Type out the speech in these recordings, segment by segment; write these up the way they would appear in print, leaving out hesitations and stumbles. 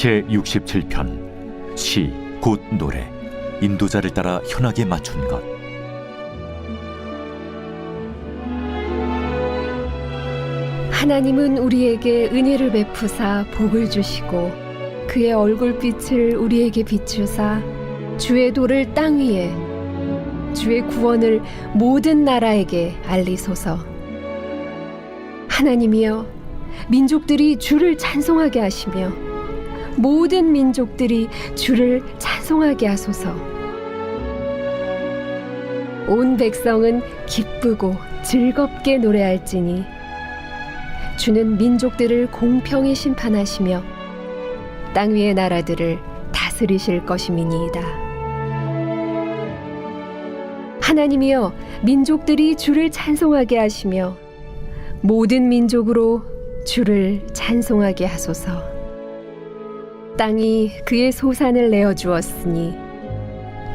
제67편 시 곧 노래 인도자를 따라 현악에 맞춘 것. 하나님은 우리에게 은혜를 베푸사 복을 주시고 그의 얼굴빛을 우리에게 비추사 주의 도를 땅 위에 주의 구원을 모든 나라에게 알리소서. 하나님이여, 민족들이 주를 찬송하게 하시며 모든 민족들이 주를 찬송하게 하소서. 온 백성은 기쁘고 즐겁게 노래할지니 주는 민족들을 공평히 심판하시며 땅 위의 나라들을 다스리실 것임이니이다. 하나님이여, 민족들이 주를 찬송하게 하시며 모든 민족으로 주를 찬송하게 하소서. 땅이 그의 소산을 내어 주었으니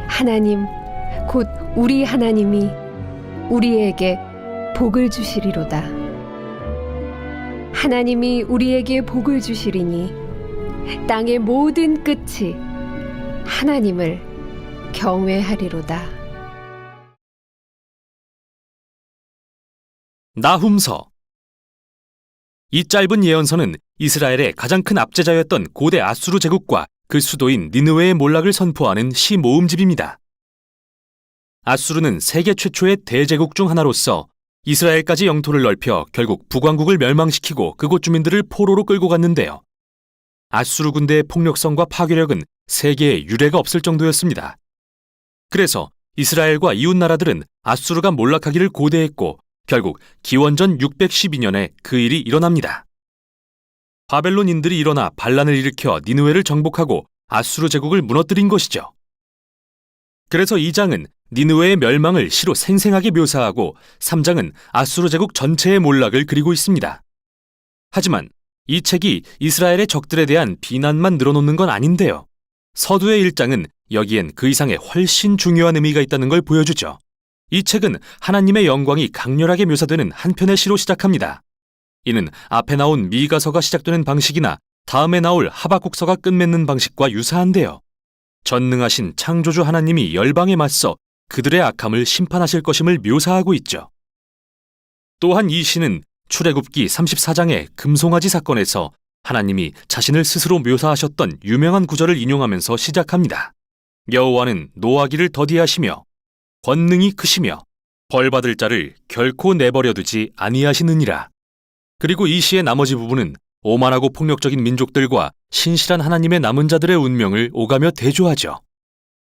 하나님 곧 우리 하나님이 우리에게 복을 주시리로다. 하나님이 우리에게 복을 주시리니 땅의 모든 끝이 하나님을 경외하리로다. 나훔서. 이 짧은 예언서는 이스라엘의 가장 큰 압제자였던 고대 아수르 제국과 그 수도인 니느웨의 몰락을 선포하는 시 모음집입니다. 아수르는 세계 최초의 대제국 중 하나로서 이스라엘까지 영토를 넓혀 결국 북왕국을 멸망시키고 그곳 주민들을 포로로 끌고 갔는데요. 아수르 군대의 폭력성과 파괴력은 세계에 유례가 없을 정도였습니다. 그래서 이스라엘과 이웃 나라들은 아수르가 몰락하기를 고대했고 결국 기원전 612년에 그 일이 일어납니다. 바벨론인들이 일어나 반란을 일으켜 니느웨를 정복하고 아수르 제국을 무너뜨린 것이죠. 그래서 2장은 니느웨의 멸망을 시로 생생하게 묘사하고 3장은 아수르 제국 전체의 몰락을 그리고 있습니다. 하지만 이 책이 이스라엘의 적들에 대한 비난만 늘어놓는 건 아닌데요. 서두의 1장은 여기엔 그 이상의 훨씬 중요한 의미가 있다는 걸 보여주죠. 이 책은 하나님의 영광이 강렬하게 묘사되는 한 편의 시로 시작합니다. 이는 앞에 나온 미가서가 시작되는 방식이나 다음에 나올 하박국서가 끝맺는 방식과 유사한데요. 전능하신 창조주 하나님이 열방에 맞서 그들의 악함을 심판하실 것임을 묘사하고 있죠. 또한 이 시는 출애굽기 34장의 금송아지 사건에서 하나님이 자신을 스스로 묘사하셨던 유명한 구절을 인용하면서 시작합니다. 여호와는 노하기를 더디하시며 권능이 크시며 벌받을 자를 결코 내버려두지 아니하시느니라. 그리고 이 시의 나머지 부분은 오만하고 폭력적인 민족들과 신실한 하나님의 남은 자들의 운명을 오가며 대조하죠.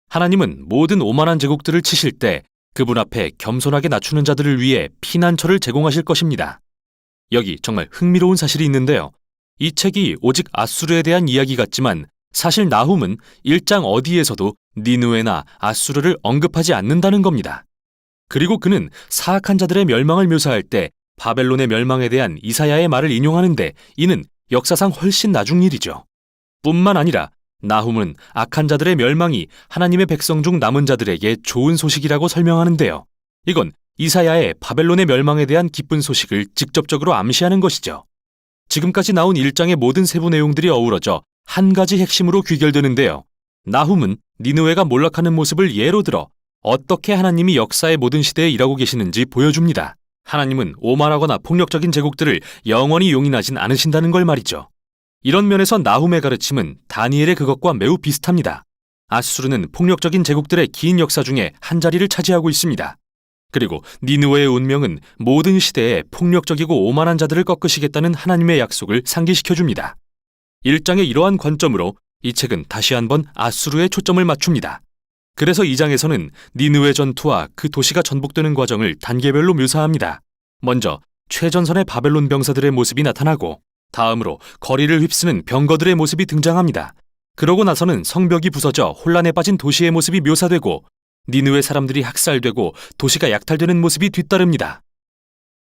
하나님은 모든 오만한 제국들을 치실 때 그분 앞에 겸손하게 낮추는 자들을 위해 피난처를 제공하실 것입니다. 여기 정말 흥미로운 사실이 있는데요. 이 책이 오직 아수르에 대한 이야기 같지만 사실 나훔은 1장 어디에서도 니느웨나 아수르를 언급하지 않는다는 겁니다. 그리고 그는 사악한 자들의 멸망을 묘사할 때 바벨론의 멸망에 대한 이사야의 말을 인용하는데 이는 역사상 훨씬 나중 일이죠. 뿐만 아니라 나훔은 악한 자들의 멸망이 하나님의 백성 중 남은 자들에게 좋은 소식이라고 설명하는데요. 이건 이사야의 바벨론의 멸망에 대한 기쁜 소식을 직접적으로 암시하는 것이죠. 지금까지 나온 1장의 모든 세부 내용들이 어우러져 한 가지 핵심으로 귀결되는데요. 나훔은 니느웨가 몰락하는 모습을 예로 들어 어떻게 하나님이 역사의 모든 시대에 일하고 계시는지 보여줍니다. 하나님은 오만하거나 폭력적인 제국들을 영원히 용인하진 않으신다는 걸 말이죠. 이런 면에서 나훔의 가르침은 다니엘의 그것과 매우 비슷합니다. 아수르는 폭력적인 제국들의 긴 역사 중에 한 자리를 차지하고 있습니다. 그리고 니느웨의 운명은 모든 시대에 폭력적이고 오만한 자들을 꺾으시겠다는 하나님의 약속을 상기시켜줍니다. 1장의 이러한 관점으로 이 책은 다시 한번 아수르에 초점을 맞춥니다. 그래서 2장에서는 니느웨 전투와 그 도시가 전복되는 과정을 단계별로 묘사합니다. 먼저 최전선의 바벨론 병사들의 모습이 나타나고 다음으로 거리를 휩쓰는 병거들의 모습이 등장합니다. 그러고 나서는 성벽이 부서져 혼란에 빠진 도시의 모습이 묘사되고 니느웨 사람들이 학살되고 도시가 약탈되는 모습이 뒤따릅니다.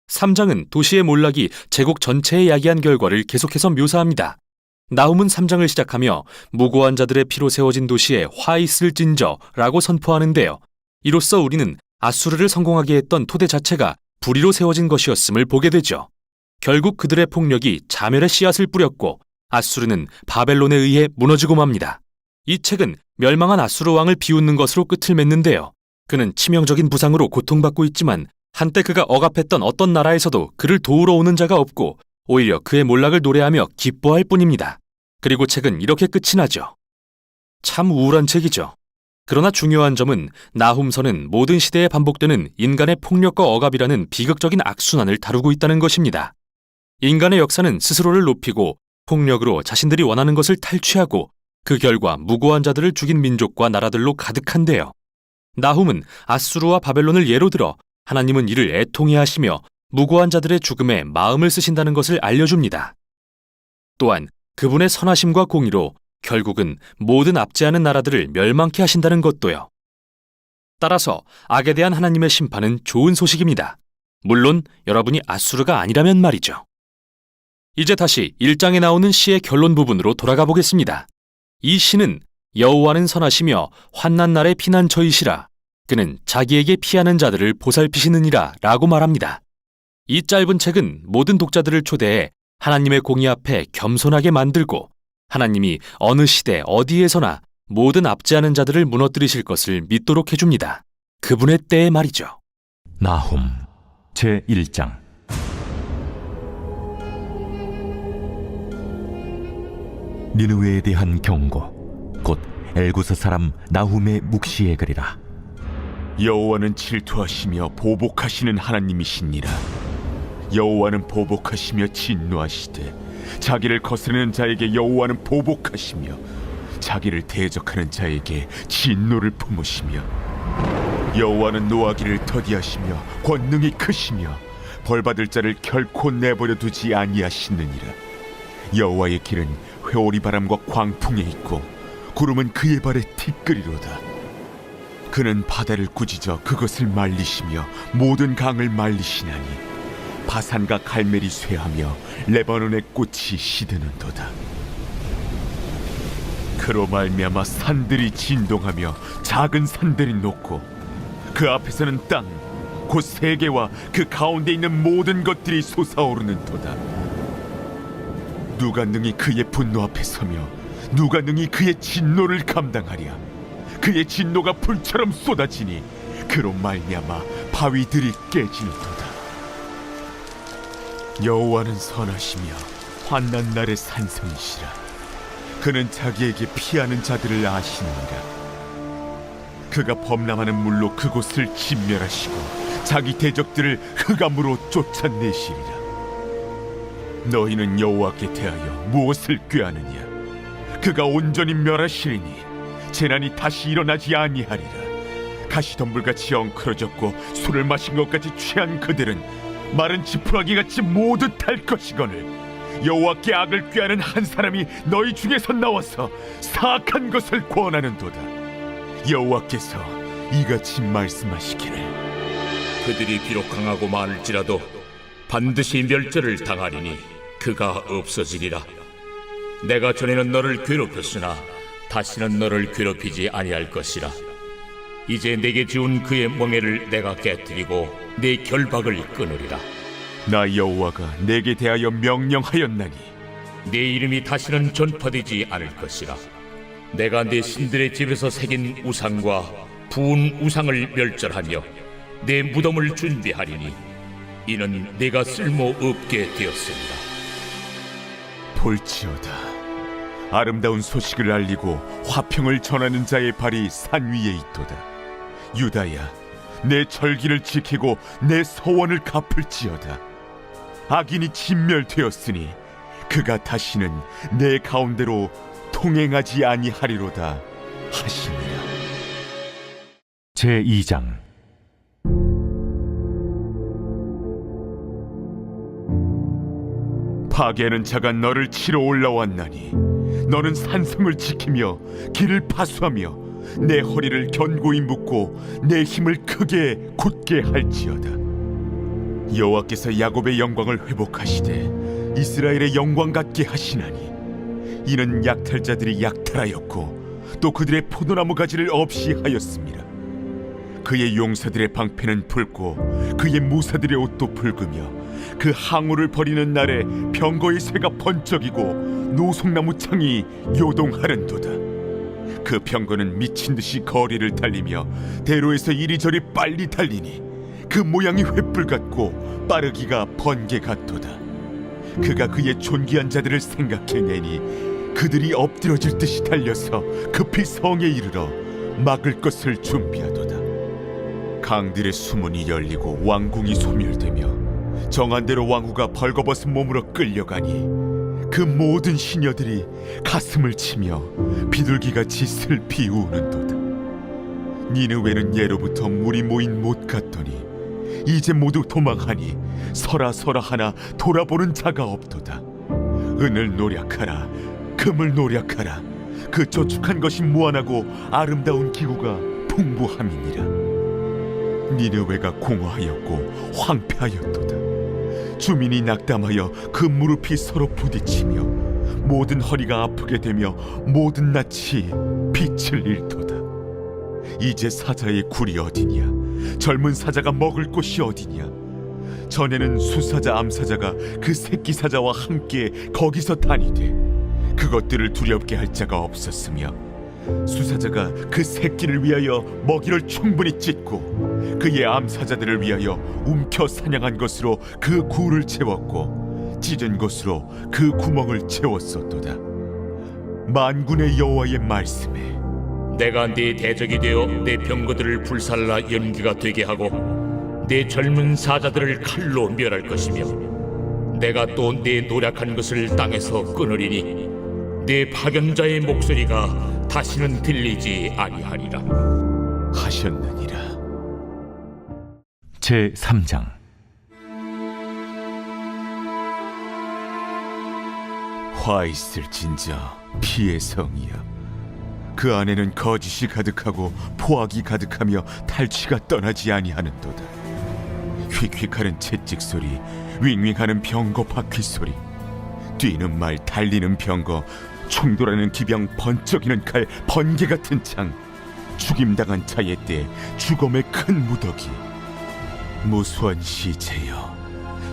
3장은 도시의 몰락이 제국 전체에 야기한 결과를 계속해서 묘사합니다. 나훔은 3장을 시작하며 무고한 자들의 피로 세워진 도시에 화 있을진저 라고 선포하는데요. 이로써 우리는 아수르를 성공하게 했던 토대 자체가 불의로 세워진 것이었음을 보게 되죠. 결국 그들의 폭력이 자멸의 씨앗을 뿌렸고 아수르는 바벨론에 의해 무너지고 맙니다. 이 책은 멸망한 아수르 왕을 비웃는 것으로 끝을 맺는데요. 그는 치명적인 부상으로 고통받고 있지만 한때 그가 억압했던 어떤 나라에서도 그를 도우러 오는 자가 없고 오히려 그의 몰락을 노래하며 기뻐할 뿐입니다. 그리고 책은 이렇게 끝이 나죠. 참 우울한 책이죠. 그러나 중요한 점은 나훔서는 모든 시대에 반복되는 인간의 폭력과 억압이라는 비극적인 악순환을 다루고 있다는 것입니다. 인간의 역사는 스스로를 높이고 폭력으로 자신들이 원하는 것을 탈취하고 그 결과 무고한 자들을 죽인 민족과 나라들로 가득한데요. 나훔은 아수르와 바벨론을 예로 들어 하나님은 이를 애통해 하시며 무고한 자들의 죽음에 마음을 쓰신다는 것을 알려줍니다. 또한 그분의 선하심과 공의로 결국은 모든 압제하는 나라들을 멸망케 하신다는 것도요. 따라서 악에 대한 하나님의 심판은 좋은 소식입니다. 물론 여러분이 아수르가 아니라면 말이죠. 이제 다시 1장에 나오는 시의 결론 부분으로 돌아가 보겠습니다. 이 시는 여호와는 선하시며 환난 날에 피난처이시라. 그는 자기에게 피하는 자들을 보살피시느니라 라고 말합니다. 이 짧은 책은 모든 독자들을 초대해 하나님의 공의 앞에 겸손하게 만들고 하나님이 어느 시대 어디에서나 모든 압제하는 자들을 무너뜨리실 것을 믿도록 해줍니다. 그분의 때에 말이죠. 나훔 제1장. 니느웨에 대한 경고, 곧 엘구스 사람 나훔의 묵시에 그리라. 여호와는 질투하시며 보복하시는 하나님이시니라. 여호와는 보복하시며 진노하시되 자기를 거스르는 자에게 여호와는 보복하시며 자기를 대적하는 자에게 진노를 품으시며 여호와는 노하기를 더디하시며 권능이 크시며 벌받을 자를 결코 내버려 두지 아니하시느니라. 여호와의 길은 회오리 바람과 광풍에 있고 구름은 그의 발에 티끌이로다. 그는 바다를 꾸짖어 그것을 말리시며 모든 강을 말리시나니 바산과 갈멜이 쇠하며 레바논의 꽃이 시드는도다. 그로 말미암아 산들이 진동하며 작은 산들이 녹고 그 앞에서는 땅 곧 세계와 그 가운데 있는 모든 것들이 솟아오르는도다. 누가 능히 그의 분노 앞에 서며 누가 능히 그의 진노를 감당하랴. 그의 진노가 불처럼 쏟아지니 그로 말미암아 바위들이 깨지는도다. 여호와는 선하시며 환난 날의 산성이시라. 그는 자기에게 피하는 자들을 아시느니라. 그가 범람하는 물로 그곳을 진멸하시고 자기 대적들을 흑암으로 쫓아내시리라. 너희는 여호와께 대하여 무엇을 꾀하느냐? 그가 온전히 멸하시리니 재난이 다시 일어나지 아니하리라. 가시덤불같이 엉클어졌고 술을 마신 것 같이 취한 그들은 마른 지푸라기같이 모두 탈 것이거늘 여호와께 악을 꾀하는 한 사람이 너희 중에서 나와서 사악한 것을 권하는도다. 여호와께서 이같이 말씀하시기를 그들이 비록 강하고 많을지라도 반드시 멸절을 당하리니 그가 없어지리라. 내가 전에는 너를 괴롭혔으나 다시는 너를 괴롭히지 아니할 것이라. 이제 내게 지운 그의 멍에를 내가 깨뜨리고 내 결박을 끊으리라. 나 여호와가 내게 대하여 명령하였나니 내 이름이 다시는 전파되지 않을 것이라. 내가 내 신들의 집에서 새긴 우상과 부은 우상을 멸절하며 내 무덤을 준비하리니 이는 내가 쓸모없게 되었습니다. 볼지어다, 아름다운 소식을 알리고 화평을 전하는 자의 발이 산 위에 있도다. 유다야, 내 절기를 지키고 내 서원을 갚을지어다. 악인이 진멸되었으니 그가 다시는 내 가운데로 통행하지 아니하리로다 하시니라. 제2장. 파괴하는 자가 너를 치러 올라왔나니 너는 산성을 지키며 길을 파수하며 내 허리를 견고히 묶고 내 힘을 크게 굳게 할지어다. 여호와께서 야곱의 영광을 회복하시되 이스라엘의 영광 같게 하시나니 이는 약탈자들이 약탈하였고 또 그들의 포도나무 가지를 없이 하였습니다. 그의 용사들의 방패는 붉고 그의 무사들의 옷도 붉으며 그 항우를 버리는 날에 병거의 새가 번쩍이고 노송나무 창이 요동하는도다. 그 병거는 미친 듯이 거리를 달리며 대로에서 이리저리 빨리 달리니 그 모양이 횃불 같고 빠르기가 번개 같도다. 그가 그의 존귀한 자들을 생각해내니 그들이 엎드러질 듯이 달려서 급히 성에 이르러 막을 것을 준비하도다. 강들의 수문이 열리고 왕궁이 소멸되며 정한 대로 왕후가 벌거벗은 몸으로 끌려가니 그 모든 시녀들이 가슴을 치며 비둘기같이 슬피 우는도다. 니느웨는 예로부터 물이 모인 못 같더니 이제 모두 도망하니 서라 하나 돌아보는 자가 없도다. 은을 노력하라, 금을 노력하라. 그 저축한 것이 무한하고 아름다운 기구가 풍부함이니라. 니느웨가 공허하였고 황폐하였도다. 주민이 낙담하여 그 무릎이 서로 부딪히며 모든 허리가 아프게 되며 모든 낯이 빛을 잃도다. 이제 사자의 굴이 어디냐? 젊은 사자가 먹을 곳이 어디냐? 전에는 수사자 암사자가 그 새끼 사자와 함께 거기서 다니되 그것들을 두렵게 할 자가 없었으며 수사자가 그 새끼를 위하여 먹이를 충분히 찢고 그의 암사자들을 위하여 움켜 사냥한 것으로 그 굴을 채웠고 찢은 것으로 그 구멍을 채웠었도다. 만군의 여호와의 말씀에 내가 네 대적이 되어 내 병거들을 불살라 연기가 되게 하고 내 젊은 사자들을 칼로 멸할 것이며 내가 또 내 노력한 것을 땅에서 끊으리니 내 파견자의 목소리가 다시는 들리지 아니하리라 하셨느니라. 제 3장. 화 있을진저 피의 성이여, 그 안에는 거짓이 가득하고 포악이 가득하며 탈취가 떠나지 아니하는도다. 휙휙하는 채찍 소리, 윙윙하는 병거 바퀴 소리, 뛰는 말, 달리는 병거, 충돌하는 기병, 번쩍이는 칼, 번개 같은 창, 죽임당한 자의 때 죽음의 큰 무더기. 무수한 시체여,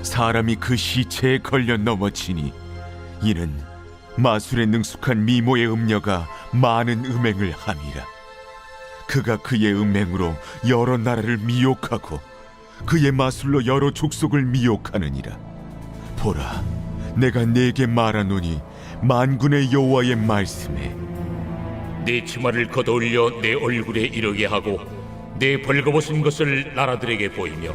사람이 그 시체에 걸려 넘어지니 이는 마술에 능숙한 미모의 음녀가 많은 음행을 함이라. 그가 그의 음행으로 여러 나라를 미혹하고 그의 마술로 여러 족속을 미혹하느니라. 보라, 내가 네게 말하노니 만군의 여호와의 말씀에 내 치마를 걷어올려 내 얼굴에 이르게 하고 내 벌거벗은 것을 나라들에게 보이며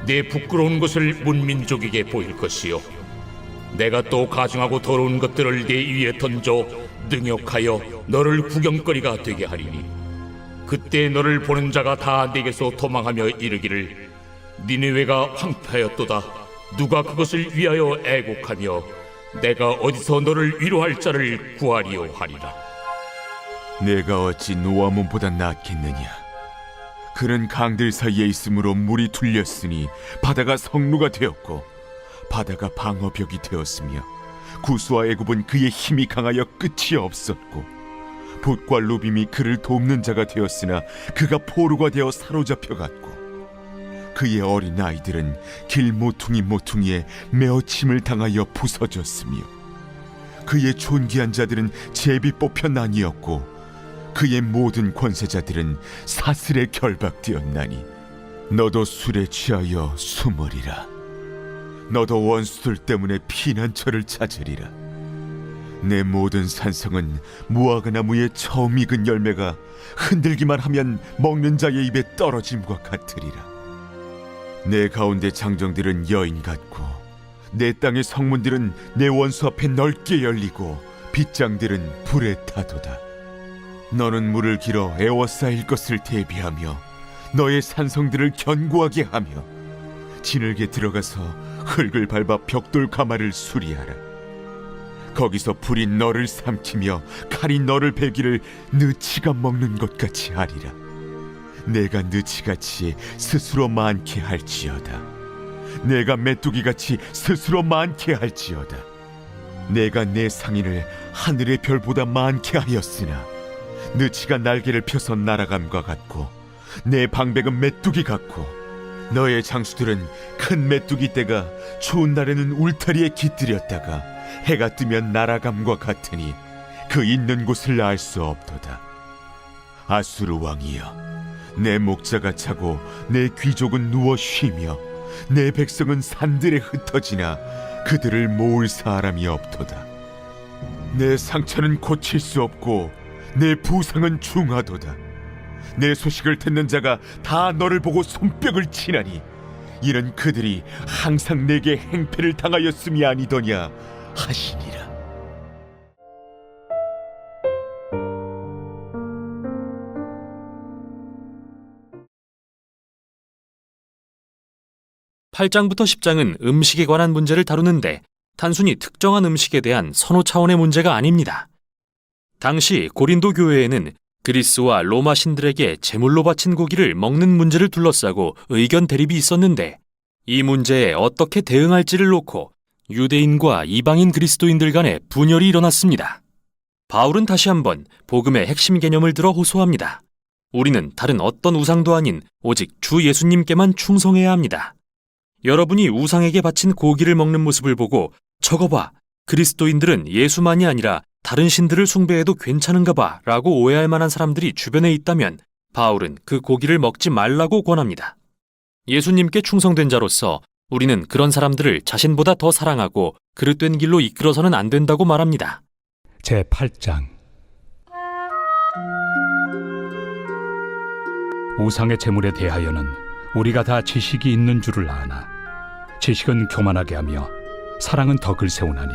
내 부끄러운 것을 문민족에게 보일 것이요 내가 또 가증하고 더러운 것들을 내 위에 던져 능욕하여 너를 구경거리가 되게 하리니 그때 너를 보는 자가 다 내게서 도망하며 이르기를 니느웨가 황폐하였도다. 누가 그것을 위하여 애곡하며 내가 어디서 너를 위로할 자를 구하리요 하리라. 내가 어찌 노아몬보다 낫겠느냐? 그는 강들 사이에 있으므로 물이 둘렸으니 바다가 성루가 되었고 바다가 방어벽이 되었으며 구스와 애굽은 그의 힘이 강하여 끝이 없었고 붓과 루빔이 그를 돕는 자가 되었으나 그가 포로가 되어 사로잡혀갔고 그의 어린 아이들은 길 모퉁이에 메어침을 당하여 부서졌으며 그의 존귀한 자들은 제비 뽑혀 나뉘었고 그의 모든 권세자들은 사슬에 결박되었나니 너도 술에 취하여 숨으리라. 너도 원수들 때문에 피난처를 찾으리라. 내 모든 산성은 무화과 나무의 처음 익은 열매가 흔들기만 하면 먹는 자의 입에 떨어짐과 같으리라. 내 가운데 장정들은 여인 같고 내 땅의 성문들은 내 원수 앞에 넓게 열리고 빗장들은 불에 타도다. 너는 물을 길어 에워싸일 것을 대비하며 너의 산성들을 견고하게 하며 진흙에 들어가서 흙을 밟아 벽돌 가마를 수리하라. 거기서 불이 너를 삼키며 칼이 너를 베기를 느치가 먹는 것 같이 하리라. 내가 느치같이 스스로 많게 할지어다. 내가 메뚜기같이 스스로 많게 할지어다. 내가 내 상인을 하늘의 별보다 많게 하였으나 느치가 날개를 펴서 날아감과 같고 내 방백은 메뚜기 같고 너의 장수들은 큰 메뚜기 떼가 추운 날에는 울타리에 깃들였다가 해가 뜨면 날아감과 같으니 그 있는 곳을 알 수 없도다. 아수르 왕이여, 내 목자가 차고 내 귀족은 누워 쉬며 내 백성은 산들에 흩어지나 그들을 모을 사람이 없도다. 내 상처는 고칠 수 없고 내 부상은 중하도다. 내 소식을 듣는 자가 다 너를 보고 손뼉을 치나니 이는 그들이 항상 내게 행패를 당하였음이 아니더냐 하시니라. 팔장부터 10장은 음식에 관한 문제를 다루는데 단순히 특정한 음식에 대한 선호 차원의 문제가 아닙니다. 당시 고린도 교회에는 그리스와 로마 신들에게 제물로 바친 고기를 먹는 문제를 둘러싸고 의견 대립이 있었는데 이 문제에 어떻게 대응할지를 놓고 유대인과 이방인 그리스도인들 간에 분열이 일어났습니다. 바울은 다시 한번 복음의 핵심 개념을 들어 호소합니다. 우리는 다른 어떤 우상도 아닌 오직 주 예수님께만 충성해야 합니다. 여러분이 우상에게 바친 고기를 먹는 모습을 보고 저거 봐, 그리스도인들은 예수만이 아니라 다른 신들을 숭배해도 괜찮은가 봐 라고 오해할 만한 사람들이 주변에 있다면 바울은 그 고기를 먹지 말라고 권합니다. 예수님께 충성된 자로서 우리는 그런 사람들을 자신보다 더 사랑하고 그릇된 길로 이끌어서는 안 된다고 말합니다. 제8장 우상의 제물에 대하여는 우리가 다 지식이 있는 줄을 아나 지식은 교만하게 하며 사랑은 덕을 세우나니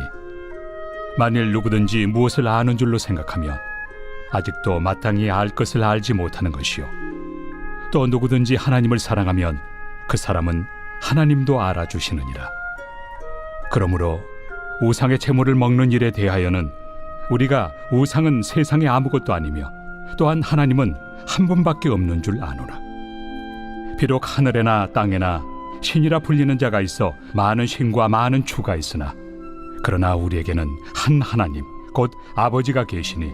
만일 누구든지 무엇을 아는 줄로 생각하면 아직도 마땅히 알 것을 알지 못하는 것이요 또 누구든지 하나님을 사랑하면 그 사람은 하나님도 알아주시느니라. 그러므로 우상의 제물을 먹는 일에 대하여는 우리가 우상은 세상에 아무것도 아니며 또한 하나님은 한 분밖에 없는 줄 아노라. 비록 하늘에나 땅에나 신이라 불리는 자가 있어 많은 신과 많은 주가 있으나 그러나 우리에게는 한 하나님 곧 아버지가 계시니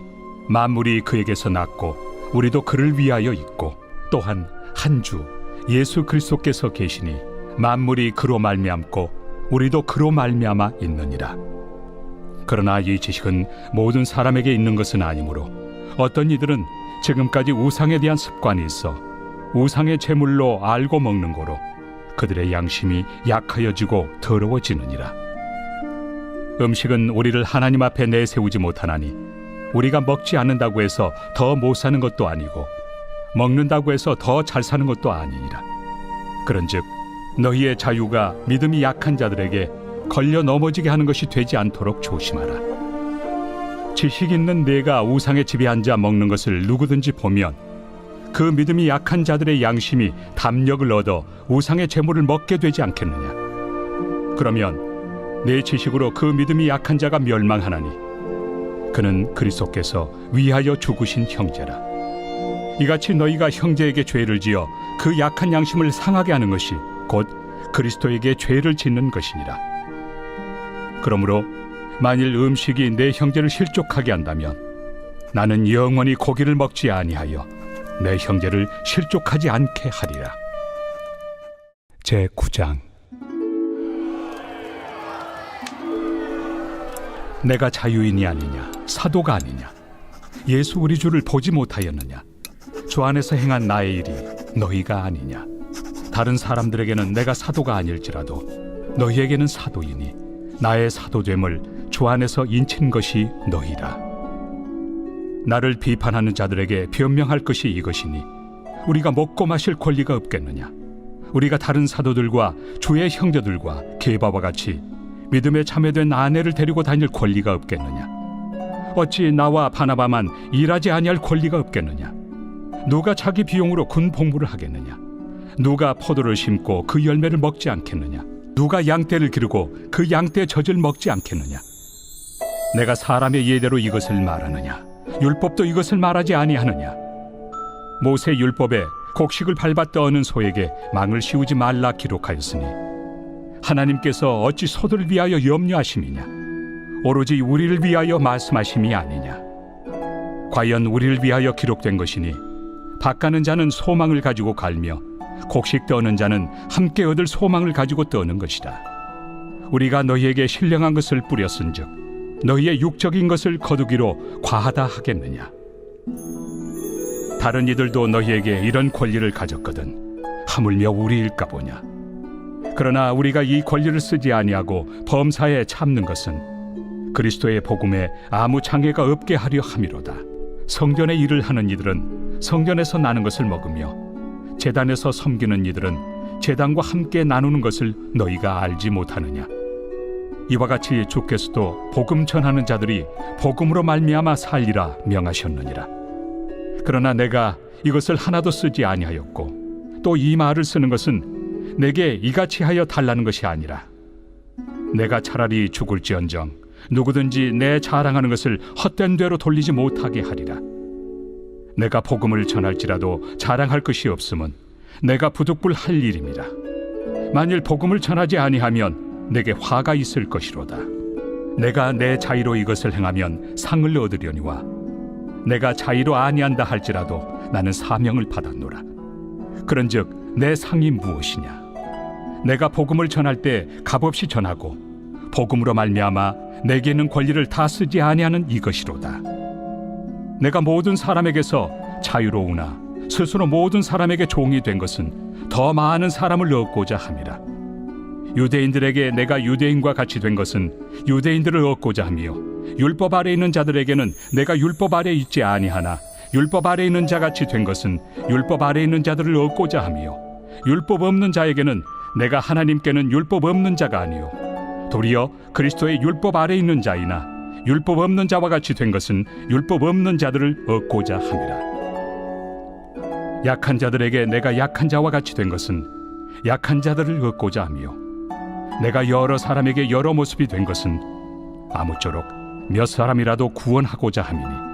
만물이 그에게서 났고 우리도 그를 위하여 있고 또한 한 주 예수 그리스도께서 계시니 만물이 그로 말미암고 우리도 그로 말미암아 있느니라. 그러나 이 지식은 모든 사람에게 있는 것은 아니므로 어떤 이들은 지금까지 우상에 대한 습관이 있어 우상의 제물로 알고 먹는 거로 그들의 양심이 약하여지고 더러워지느니라. 음식은 우리를 하나님 앞에 내세우지 못하나니 우리가 먹지 않는다고 해서 더 못 사는 것도 아니고 먹는다고 해서 더 잘 사는 것도 아니니라. 그런즉 너희의 자유가 믿음이 약한 자들에게 걸려 넘어지게 하는 것이 되지 않도록 조심하라. 지식 있는 내가 우상의 집에 앉아 먹는 것을 누구든지 보면 그 믿음이 약한 자들의 양심이 담력을 얻어 우상의 제물을 먹게 되지 않겠느냐. 그러면 내 지식으로 그 믿음이 약한 자가 멸망하나니 그는 그리스도께서 위하여 죽으신 형제라. 이같이 너희가 형제에게 죄를 지어 그 약한 양심을 상하게 하는 것이 곧 그리스도에게 죄를 짓는 것이니라. 그러므로 만일 음식이 내 형제를 실족하게 한다면 나는 영원히 고기를 먹지 아니하여 내 형제를 실족하지 않게 하리라. 제9장 내가 자유인이 아니냐 사도가 아니냐 예수 우리 주를 보지 못하였느냐 주 안에서 행한 나의 일이 너희가 아니냐. 다른 사람들에게는 내가 사도가 아닐지라도 너희에게는 사도이니 나의 사도됨을 주 안에서 인친 것이 너희라. 나를 비판하는 자들에게 변명할 것이 이것이니 우리가 먹고 마실 권리가 없겠느냐. 우리가 다른 사도들과 주의 형제들과 게바와 같이 믿음에 참여된 아내를 데리고 다닐 권리가 없겠느냐. 어찌 나와 바나바만 일하지 아니할 권리가 없겠느냐. 누가 자기 비용으로 군 복무를 하겠느냐. 누가 포도를 심고 그 열매를 먹지 않겠느냐. 누가 양떼를 기르고 그 양떼의 젖을 먹지 않겠느냐. 내가 사람의 예대로 이것을 말하느냐. 율법도 이것을 말하지 아니하느냐. 모세 율법에 곡식을 밟아 떠는 소에게 망을 씌우지 말라 기록하였으니 하나님께서 어찌 소들을 위하여 염려하심이냐. 오로지 우리를 위하여 말씀하심이 아니냐. 과연 우리를 위하여 기록된 것이니 밭가는 자는 소망을 가지고 갈며 곡식 떠는 자는 함께 얻을 소망을 가지고 떠는 것이다. 우리가 너희에게 신령한 것을 뿌렸은즉 너희의 육적인 것을 거두기로 과하다 하겠느냐. 다른 이들도 너희에게 이런 권리를 가졌거든 하물며 우리일까 보냐. 그러나 우리가 이 권리를 쓰지 아니하고 범사에 참는 것은 그리스도의 복음에 아무 장애가 없게 하려 함이로다. 성전의 일을 하는 이들은 성전에서 나는 것을 먹으며 제단에서 섬기는 이들은 제단과 함께 나누는 것을 너희가 알지 못하느냐. 이와 같이 주께서도 복음 전하는 자들이 복음으로 말미암아 살리라 명하셨느니라. 그러나 내가 이것을 하나도 쓰지 아니하였고 또 이 말을 쓰는 것은 내게 이같이 하여 달라는 것이 아니라 내가 차라리 죽을지언정 누구든지 내 자랑하는 것을 헛된 대로 돌리지 못하게 하리라. 내가 복음을 전할지라도 자랑할 것이 없음은 내가 부득불할 일임이라. 만일 복음을 전하지 아니하면 내게 화가 있을 것이로다. 내가 내 자의로 이것을 행하면 상을 얻으려니와 내가 자의로 아니한다 할지라도 나는 사명을 받았노라. 그런즉 내 상이 무엇이냐? 내가 복음을 전할 때 값없이 전하고 복음으로 말미암아 내게 있는 권리를 다 쓰지 아니하는 이것이로다. 내가 모든 사람에게서 자유로우나 스스로 모든 사람에게 종이 된 것은 더 많은 사람을 얻고자 함이라. 유대인들에게 내가 유대인과 같이 된 것은 유대인들을 얻고자 하며 율법 아래 있는 자들에게는 내가 율법 아래 있지 아니하나 율법 아래 있는 자같이 된 것은 율법 아래 있는 자들을 얻고자 하며 율법 없는 자에게는 내가 하나님께는 율법 없는 자가 아니요 도리어 그리스도의 율법 아래 있는 자이나 율법 없는 자와 같이 된 것은 율법 없는 자들을 얻고자 함이라. 약한 자들에게 내가 약한 자와 같이 된 것은 약한 자들을 얻고자 하며 내가 여러 사람에게 여러 모습이 된 것은 아무쪼록 몇 사람이라도 구원하고자 함이니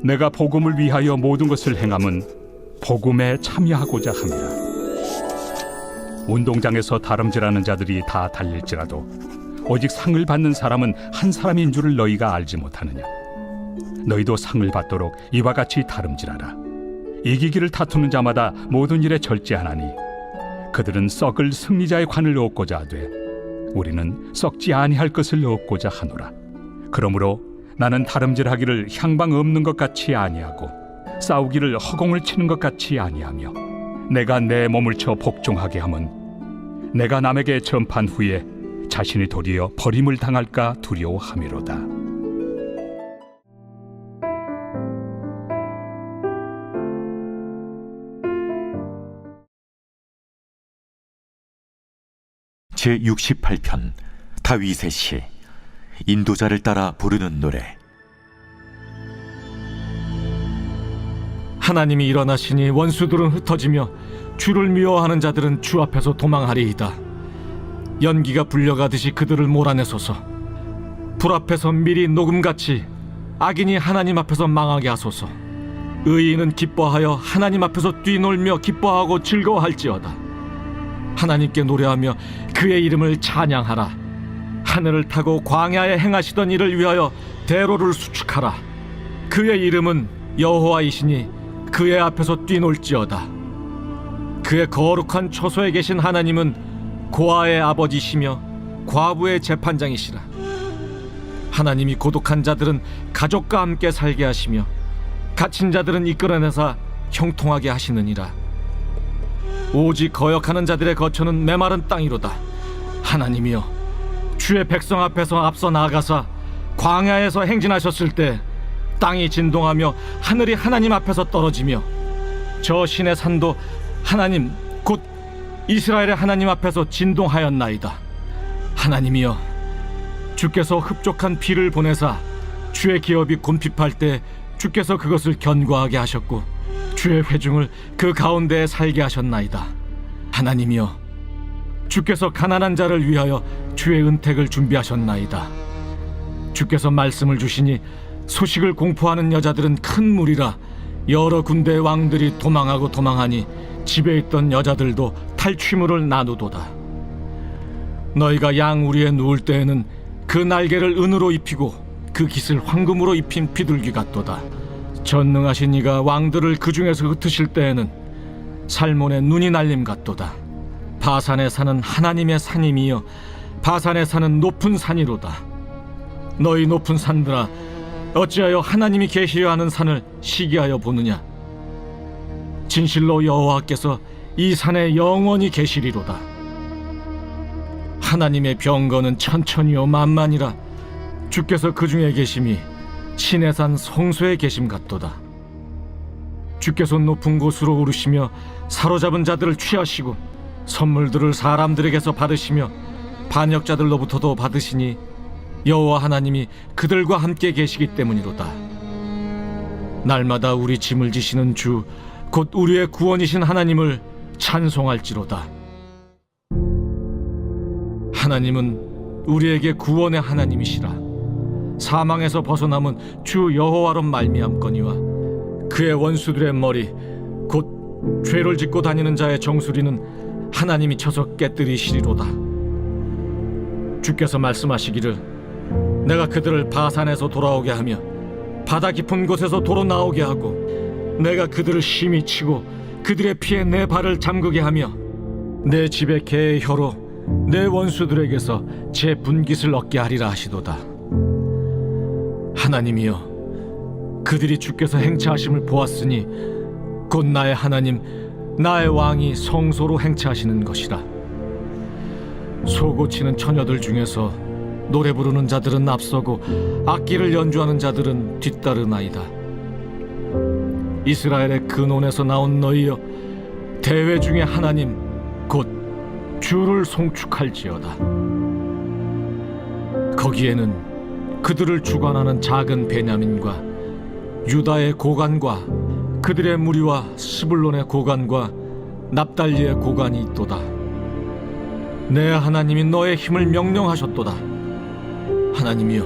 내가 복음을 위하여 모든 것을 행함은 복음에 참여하고자 함이라. 운동장에서 다름질하는 자들이 다 달릴지라도 오직 상을 받는 사람은 한 사람인 줄을 너희가 알지 못하느냐. 너희도 상을 받도록 이와 같이 다름질하라. 이기기를 다투는 자마다 모든 일에 절제하나니 그들은 썩을 승리자의 관을 얻고자 하되 우리는 썩지 아니할 것을 얻고자 하노라. 그러므로 나는 다름질하기를 향방 없는 것 같이 아니하고 싸우기를 허공을 치는 것 같이 아니하며 내가 내 몸을 쳐 복종하게 함은 내가 남에게 전판 후에 자신이 도리어 버림을 당할까 두려워함이로다. 제68편 다윗의 시. 인도자를 따라 부르는 노래. 하나님이 일어나시니 원수들은 흩어지며 주를 미워하는 자들은 주 앞에서 도망하리이다. 연기가 불려가듯이 그들을 몰아내소서. 불 앞에서 밀이 녹음같이 악인이 하나님 앞에서 망하게 하소서. 의인은 기뻐하여 하나님 앞에서 뛰놀며 기뻐하고 즐거워할지어다. 하나님께 노래하며 그의 이름을 찬양하라. 하늘을 타고 광야에 행하시던 일을 위하여 대로를 수축하라. 그의 이름은 여호와이시니 그의 앞에서 뛰놀지어다. 그의 거룩한 처소에 계신 하나님은 고아의 아버지시며 과부의 재판장이시라. 하나님이 고독한 자들은 가족과 함께 살게 하시며 갇힌 자들은 이끌어내사 형통하게 하시느니라. 오직 거역하는 자들의 거처는 메마른 땅이로다. 하나님이여, 주의 백성 앞에서 앞서 나아가사 광야에서 행진하셨을 때 땅이 진동하며 하늘이 하나님 앞에서 떨어지며 저 신의 산도 하나님 곧 이스라엘의 하나님 앞에서 진동하였나이다. 하나님이여, 주께서 흡족한 비를 보내사 주의 기업이 곰핍할 때 주께서 그것을 견고하게 하셨고 주의 회중을 그 가운데에 살게 하셨나이다. 하나님이여, 주께서 가난한 자를 위하여 주의 은택을 준비하셨나이다. 주께서 말씀을 주시니 소식을 공포하는 여자들은 큰 무리라. 여러 군대의 왕들이 도망하고 도망하니 집에 있던 여자들도 탈취물을 나누도다. 너희가 양 우리에 누울 때에는 그 날개를 은으로 입히고 그 깃을 황금으로 입힌 비둘기 같도다. 전능하신 이가 왕들을 그 중에서 흩으실 때에는 살몬의 눈이 날림 같도다. 바산에 사는 하나님의 산임이여 바산에 사는 높은 산이로다. 너희 높은 산들아, 어찌하여 하나님이 계시려 하는 산을 시기하여 보느냐? 진실로 여호와께서 이 산에 영원히 계시리로다. 하나님의 병거는 천천히요 만만이라. 주께서 그 중에 계심이 신의 산 성소에 계심 같도다. 주께서 높은 곳으로 오르시며 사로잡은 자들을 취하시고 선물들을 사람들에게서 받으시며 반역자들로부터도 받으시니 여호와 하나님이 그들과 함께 계시기 때문이로다. 날마다 우리 짐을 지시는 주 곧 우리의 구원이신 하나님을 찬송할지로다. 하나님은 우리에게 구원의 하나님이시라. 사망에서 벗어남은 주 여호와로 말미암거니와 그의 원수들의 머리 곧 죄를 짓고 다니는 자의 정수리는 하나님이 쳐서 깨뜨리시리로다. 주께서 말씀하시기를 내가 그들을 바산에서 돌아오게 하며 바다 깊은 곳에서 도로 나오게 하고 내가 그들을 심히 치고 그들의 피에 내 발을 잠그게 하며 내 집의 개의 혀로 내 원수들에게서 제 분깃을 얻게 하리라 하시도다. 하나님이여, 그들이 주께서 행차하심을 보았으니 곧 나의 하나님 나의 왕이 성소로 행차하시는 것이라. 소고치는 처녀들 중에서 노래 부르는 자들은 앞서고 악기를 연주하는 자들은 뒤따르나이다. 이스라엘의 근원에서 나온 너희여, 대회 중에 하나님 곧 주를 송축할지어다. 거기에는 그들을 주관하는 작은 베냐민과 유다의 고관과 그들의 무리와 스불론의 고관과 납달리의 고관이 있도다. 내 하나님이 너의 힘을 명령하셨도다. 하나님이여,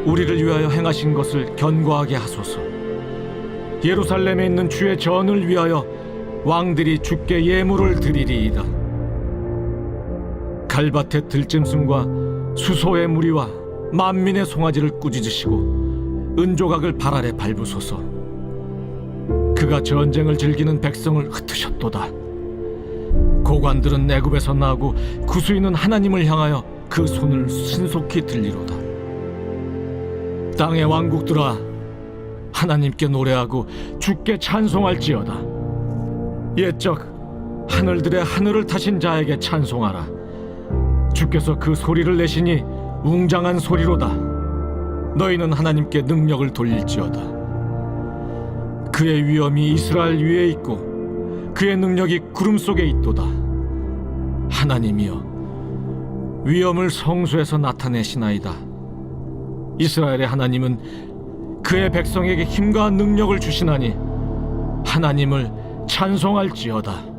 우리를 위하여 행하신 것을 견고하게 하소서. 예루살렘에 있는 주의 전을 위하여 왕들이 주께 예물을 드리리이다. 갈밭의 들짐승과 수소의 무리와 만민의 송아지를 꾸짖으시고 은조각을 발 아래 밟으소서. 그가 전쟁을 즐기는 백성을 흩으셨도다. 고관들은 애굽에서 나고 구수인은 하나님을 향하여 그 손을 신속히 들리로다. 땅의 왕국들아, 하나님께 노래하고 주께 찬송할지어다. 옛적 하늘들의 하늘을 타신 자에게 찬송하라. 주께서 그 소리를 내시니 웅장한 소리로다. 너희는 하나님께 능력을 돌릴지어다. 그의 위엄이 이스라엘 위에 있고 그의 능력이 구름 속에 있도다. 하나님이여, 위엄을 성소에서 나타내시나이다. 이스라엘의 하나님은 그의 백성에게 힘과 능력을 주시나니 하나님을 찬송할지어다.